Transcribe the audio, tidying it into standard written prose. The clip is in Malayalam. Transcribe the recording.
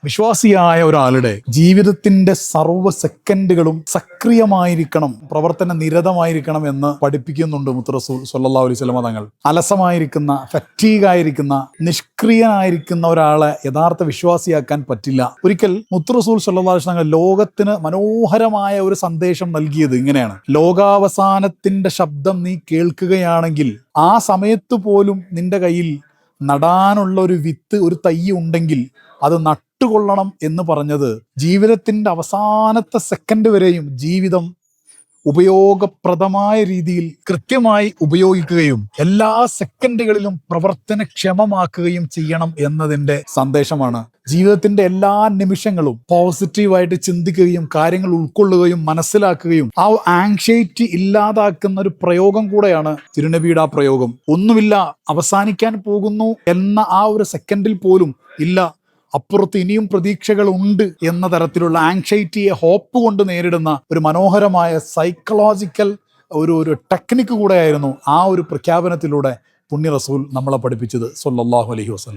വിശ്വാസിയായ ഒരാളുടെ ജീവിതത്തിന്റെ സർവ്വ സെക്കൻഡുകളും സക്രിയമായിരിക്കണം, പ്രവർത്തന നിരതമായിരിക്കണം എന്ന് പഠിപ്പിക്കുന്നുണ്ട് മുത്ത് റസൂൽ സ്വല്ലല്ലാഹു അലൈഹി വസല്ലം തങ്ങൾ. അലസമായിരിക്കുന്ന, ഫറ്റീഗായിരിക്കുന്ന, നിഷ്ക്രിയനായിരിക്കുന്ന ഒരാളെ യഥാർത്ഥ വിശ്വാസിയാക്കാൻ പറ്റില്ല. ഒരിക്കൽ മുത്ത് റസൂൽ സ്വല്ലല്ലാഹു അലൈഹി വസല്ലം ലോകത്തിന് മനോഹരമായ ഒരു സന്ദേശം നൽകിയത് ഇങ്ങനെയാണ്: ലോകാവസാനത്തിന്റെ ശബ്ദം നീ കേൾക്കുകയാണെങ്കിൽ ആ സമയത്ത് പോലും നിന്റെ കയ്യിൽ നടാനുള്ള ഒരു വിത്ത്, ഒരു തൈ ഉണ്ടെങ്കിൽ അത് നട്ടുകൊള്ളണം എന്ന് പറഞ്ഞത് ജീവിതത്തിന്റെ അവസാനത്തെ സെക്കൻഡ് വരെയും ജീവിതം ഉപയോഗപ്രദമായ രീതിയിൽ കൃത്യമായി ഉപയോഗിക്കുകയും എല്ലാ സെക്കൻഡുകളിലും പ്രവർത്തനക്ഷമമാക്കുകയും ചെയ്യണം എന്നതിൻ്റെ സന്ദേശമാണ്. ജീവിതത്തിന്റെ എല്ലാ നിമിഷങ്ങളും പോസിറ്റീവായിട്ട് ചിന്തിക്കുകയും കാര്യങ്ങൾ ഉൾക്കൊള്ളുകയും മനസ്സിലാക്കുകയും ആ ആങ്ഷൈറ്റി ഇല്ലാതാക്കുന്ന ഒരു പ്രയോഗം കൂടെയാണ് തിരുനബിയുടെ ആ പ്രയോഗം. ഒന്നുമില്ല, അവസാനിക്കാൻ പോകുന്നു എന്ന ആ ഒരു സെക്കൻഡിൽ പോലും ഇല്ല, അപ്പുറത്ത് ഇനിയും പ്രതീക്ഷകളുണ്ട് എന്ന തരത്തിലുള്ള ആങ്ഷൈറ്റിയെ ഹോപ്പ് കൊണ്ട് നേരിടുന്ന ഒരു മനോഹരമായ സൈക്കോളജിക്കൽ ഒരു ടെക്നിക്ക് കൂടെയായിരുന്നു ആ ഒരു പ്രഖ്യാപനത്തിലൂടെ പുണ്യ റസൂൽ നമ്മളെ പഠിപ്പിച്ചത് സ്വല്ലല്ലാഹു അലൈഹി വസല്ലം.